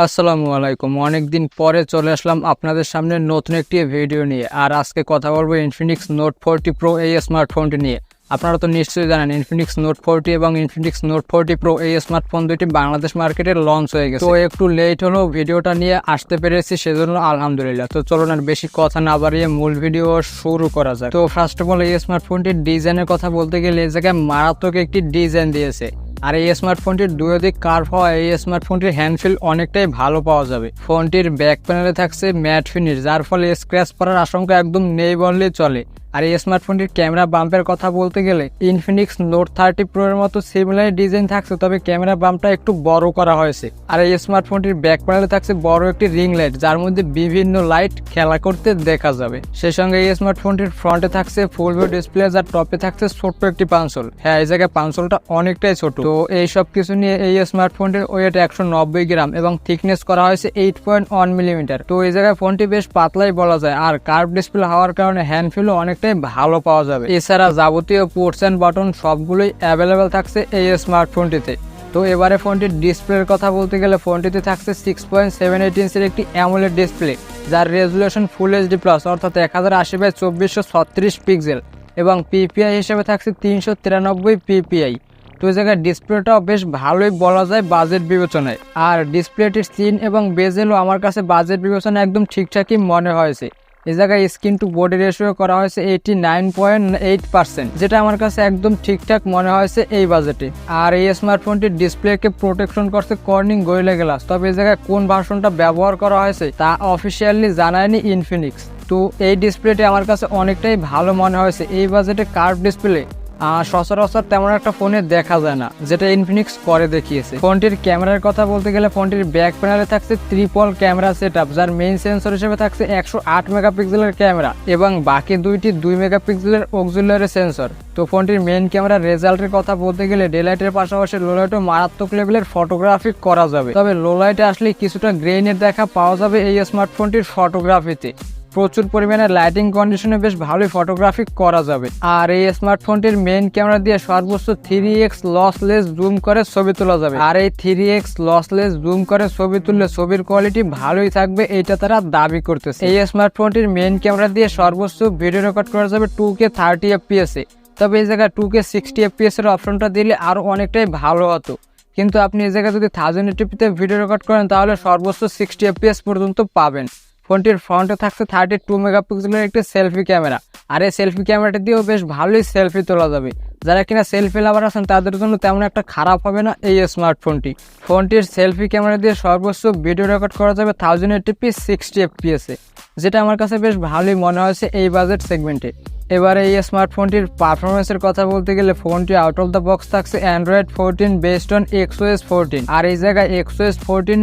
আসসালামু আলাইকুম। অনেকদিন পরে চলে আসলাম আপনাদের সামনে নতুন একটি ভিডিও নিয়ে। আর আজকে কথা বলবো ইনফিনিক্স নোট 40 প্রো এই স্মার্টফোনটি নিয়ে। আপনারা তো নিশ্চয়ই জানেন ইনফিনিক্স নোট 40 এবং ইনফিনিক্স নোট 40 প্রো এই স্মার্টফোন দুইটি বাংলাদেশ মার্কেটে লঞ্চ হয়ে গেছে। তো একটু লেট হলেও ভিডিওটা নিয়ে আসতে পেরেছি, সেজন্য আলহামদুলিল্লাহ। তো চলুন আর বেশি কথা না বাড়িয়ে মূল ভিডিও শুরু করা যায়। তো ফার্স্ট অফ অল এই স্মার্টফোনটির ডিজাইনের কথা বলতে গেলে এই জায়গায় মারাত্মক একটি ডিজাইন দিয়েছে। আর এই স্মার্টফোনটির দুই কার্ভ হওয়া এই স্মার্টফোনটির হ্যান্ডফিল অনেকটাই ভালো পাওয়া যাবে। ফোনটির ব্যাক প্যানেলে থাকছে ম্যাট ফিনিশ, যার ফলে স্ক্র্যাচ পড়ার আশঙ্কা একদম নেই বললেই চলে। আর এই স্মার্টফোনটির ক্যামেরা বাম্পের কথা বলতে গেলে ইনফিনিক্স নোট 30 প্রো এর মতো সিমিলার ডিজাইন থাকছে, তবে ক্যামেরা বাম্পটা একটু বড় করা হয়েছে। আর এই স্মার্টফোনটির ব্যাক প্যানেলে থাকছে বড় একটি রিং লাইট, যার মধ্যে বিভিন্ন লাইট খেলা করতে দেখা যাবে। সেই সঙ্গে এই স্মার্টফোনটির ফ্রন্টে থাকছে ফুল ভিউ ডিসপ্লে, যার টপে থাকছে ছোট্ট একটি পাঞ্চল। হ্যাঁ, এই জায়গায় পাঞ্চলটা অনেকটাই ছোট। তো এই সব কিছু নিয়ে এই স্মার্টফোনটির ওয়েট 190 গ্রাম এবং থিকনেস করা হয়েছে 8.1 মিলিমিটার। তো এই জায়গায় ফোনটি বেশ পাতলাই বলা যায়। আর কার্ভ ডিসপ্লে হওয়ার কারণে হ্যান্ডফিলও অনেকটাই ভালো পাওয়া যাবে। এছাড়া যাবতীয় পোর্টস এন্ড বাটন সবগুলোই অ্যাভেলেবেল থাকছে এই স্মার্টফোনটিতে। তো এবারে ফোনটির ডিসপ্লের কথা বলতে গেলে ফোনটিতে থাকছে 6.78 ইঞ্চের একটি অ্যামোলেড ডিসপ্লে, যার রেজুলেশন ফুল এইচডি প্লাস অর্থাৎ 1080x2436 পিক্সেল এবং পিপিআই হিসেবে থাকছে 393 পিপিআই। তো এই জায়গায় ডিসপ্লেটাও বেশ ভালোই বলা যায় বাজেট বিবেচনায়। আর ডিসপ্লেটির সিন এবং বেজেলও আমার কাছে বাজেট বিবেচনায় একদম ঠিকঠাকই মনে হয়েছে। এই জায়গায় স্ক্রিন টু বডি রেশিও করা হয়েছে 89.8%, যেটা আমার কাছে একদম ঠিকঠাক মনে হয়েছে এই বাজেটে। আর এই স্মার্টফোনটির ডিসপ্লেকে প্রোটেকশন করছে কর্নিং গরিলা গ্লাস, তবে এই জায়গায় কোন ভার্সনটা ব্যবহার করা হয়েছে তা অফিসিয়ালি জানায়নি ইনফিনিক্স। তো এই ডিসপ্লেটি আমার কাছে অনেকটাই ভালো মনে হয়েছে। এই বাজেটে কার্ভ ডিসপ্লে সচরাচর তেমন একটা ফোনে দেখা যায় না, যেটা ইনফিনিক্স করে দেখিয়েছে। ফোনটির ক্যামেরার কথা বলতে গেলে ফোনটির ব্যাক প্যানেলে থাকছে ট্রিপল ক্যামেরা সেটআপ, যার মেইন সেন্সর হিসেবে থাকছে 108 মেগাপিক্সেলের ক্যামেরা এবং বাকি দুইটি 2 মেগাপিক্সেলের অক্সিলারি সেন্সর। তো ফোনটির মেইন ক্যামেরার রেজাল্টের কথা বলতে গেলে ডেলাইটের পাশাপাশি লোলাইটও মারাত্মক লেভেলের ফটোগ্রাফি করা যাবে, তবে লোলাইটে আসলে কিছুটা গ্রেইনের দেখা পাওয়া যাবে এই স্মার্টফোনটির ফটোগ্রাফিতে। প্রচুর পরিমাণে লাইটিং কন্ডিশনে বেশ ভালোই ফটোগ্রাফি করা যাবে। আর এই স্মার্টফোনটির মেইন ক্যামেরা দিয়ে সর্বোচ্চ 3x লসলেস জুম করে ছবি তোলা যাবে। আর এই 3x লসলেস জুম করে ছবি তুললে ছবির কোয়ালিটি ভালোই থাকবে, এইটা তারা দাবি করতেছে। এই স্মার্টফোনটির মেইন ক্যামেরা দিয়ে সর্বোচ্চ ভিডিও রেকর্ড করা যাবে 2K 30 fps এ, তবে এই জায়গায় 2K 60 fps এর অপশনটা দিলে আরো অনেকটাই ভালো হতো। কিন্তু আপনি এই জায়গায় যদি 1080p ভিডিও রেকর্ড করেন তাহলে সর্বোচ্চ 60 fps পর্যন্ত পাবেন। ফোনটির ফ্রন্টে থাকছে 32 মেগাপিক্সেলের একটি সেলফি ক্যামেরা, আর এই সেলফি ক্যামেরাটা দিয়েও বেশ ভালোই সেলফি তোলা যাবে। যারা কিনা সেলফি লাভার আছেন তাদের জন্য তেমন একটা খারাপ হবে না এই স্মার্টফোনটি। ফোনটির সেলফি ক্যামেরা দিয়ে সর্বোচ্চ ভিডিও রেকর্ড করা যাবে 1080p 60 fps এ, যেটা আমার কাছে বেশ ভালোই মনে হয়েছে এই বাজেট সেগমেন্টে। এবারে এই স্মার্টফোনটির পারফরমেন্সের কথা বলতে গেলে ফোনটি আউট অফ দ্য বক্স থাকছে অ্যান্ড্রয়েড 14 বেসড অন XOS 14। আর এই জায়গায় XOS 14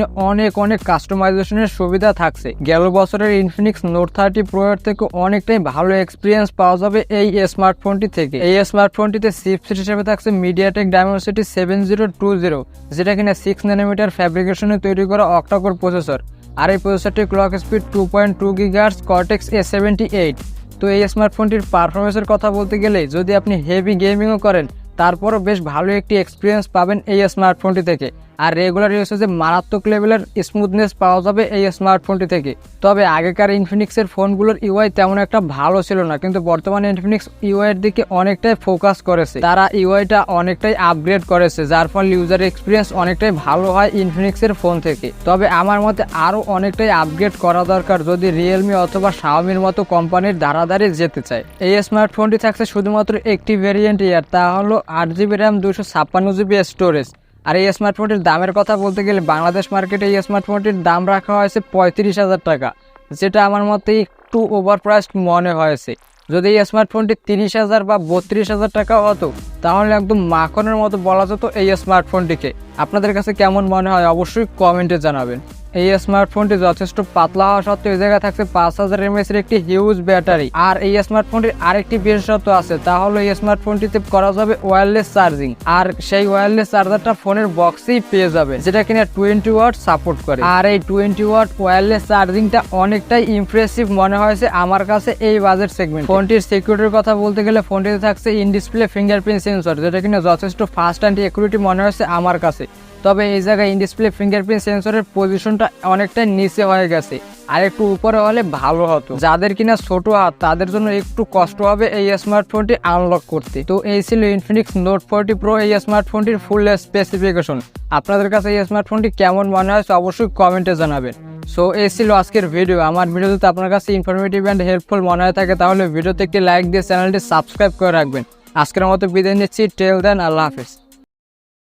অনেক কাস্টমাইজেশনের সুবিধা থাকছে। গেল বছরের ইনফিনিক্স নোট 30 প্রো এর থেকে অনেকটাই ভালো এক্সপিরিয়েন্স পাওয়া যাবে এই স্মার্টফোনটি থেকে। এই স্মার্টফোনটিতে চিপসেট হিসেবে থাকছে মিডিয়াটেক ডাইমেনসিটি 7020, যেটা কিনা 6 ন্যানোমিটার ফ্যাব্রিকেশনে তৈরি করা অক্টাকোর প্রসেসর। আর এই প্রসেসরটির clock speed 2.2 GHz Cortex A78। তো এই স্মার্টফোনটির পারফরমেন্সের কথা বলতে গেলে যদি আপনি হেভি গেমিংও করেন তারপরও বেশ ভালো একটি এক্সপিরিয়েন্স পাবেন এই স্মার্টফোনটি থেকে। আর রেগুলার ইউসেজে মারাত্মক লেভেলের স্মুথনেস পাওয়া যাবে এই স্মার্টফোনটি থেকে। তবে আগেকার ইনফিনিক্সের ফোনগুলোর ইউআই তেমন একটা ভালো ছিল না, কিন্তু বর্তমানে ইনফিনিক্স ইউআই এর দিকে অনেকটাই ফোকাস করেছে। তারা ইউআইটা অনেকটাই আপগ্রেড করেছে, যার ফলে ইউজার এক্সপিরিয়েন্স অনেকটাই ভালো হয় ইনফিনিক্সের ফোন থেকে। তবে আমার মতে আরও অনেকটাই আপগ্রেড করা দরকার যদি রিয়েলমি অথবা শাওমির মতো কোম্পানির ধারাধারে যেতে চায়। এই স্মার্টফোনটি থাকছে শুধুমাত্র একটি ভেরিয়েন্ট, তা হলো 8GB RAM 256GB স্টোরেজ। আর এই স্মার্টফোনটির দামের কথা বলতে গেলে বাংলাদেশ মার্কেটে এই স্মার্টফোনটির দাম রাখা হয়েছে 35,000 টাকা, যেটা আমার মতে একটু ওভার প্রাইসড মনে হয়েছে। যদি এই স্মার্টফোনটি 30,000 বা 32,000 টাকা হতো তাহলে একদম মাখনের মতো বলা যেত এই স্মার্টফোনটিকে। আপনাদের কাছে কেমন মনে হয় অবশ্যই কমেন্টে জানাবেন। এই স্মার্টফোনটি যথেষ্ট পাতলা হওয়া সত্ত্বেও এই জায়গায় থাকছে 5000 mAh এর একটি হিউজ ব্যাটারি। আর এই স্মার্টফোনটির আরেকটি বিশেষত্ব আছে, তা হলো এই স্মার্টফোনটিতে করা যাবে ওয়্যারলেস চার্জিং। আর সেই ওয়্যারলেস চার্জারটা ফোনের বক্সেই পেয়ে যাবে, যেটা কিনা 20 ওয়াট সাপোর্ট করে। আর এই 20 ওয়াট ওয়্যারলেস চার্জিংটা অনেকটাই ইমপ্রেসিভ মনে হয়েছে আমার কাছে এই বাজেট সেগমেন্ট। ফোনটির সিকিউরিটির কথা বলতে গেলে ফোনটিতে থাকছে ইন ডিসপ্লে ফিঙ্গারপ্রিন্ট সেন্সর, যেটা কিনা যথেষ্ট ফাস্ট অ্যান্ড একুরেট মনে হয়েছে আমার কাছে। তবে এই জায়গায় ইন ডিসপ্লে ফিঙ্গারপ্রিন্ট সেন্সরের পজিশনটা অনেকটা নিচে হয়ে গেছে, আর একটু উপরে হলে ভালো হতো। যাদের কিনা ছোট হাত তাদের জন্য একটু কষ্ট হবে এই স্মার্টফোনটি আনলক করতে। তো এই ছিল ইনফিনিক্স নোট 40 প্রো এই স্মার্টফোনটির ফুল স্পেসিফিকেশন। আপনাদের কাছে এই স্মার্টফোনটি কেমন মনে হয় অবশ্যই কমেন্টে জানাবেন। সো এই ছিল আজকের ভিডিও। আমার ভিডিও যদি আপনার কাছে ইনফরমেটিভ অ্যান্ড হেল্পফুল মনে হয়ে থাকে তাহলে ভিডিওতে একটি লাইক দিয়ে চ্যানেলটি সাবস্ক্রাইব করে রাখবেন। আজকের মতো বিদায় নিচ্ছি, টেল দেন, আল্লাহ হাফেজ।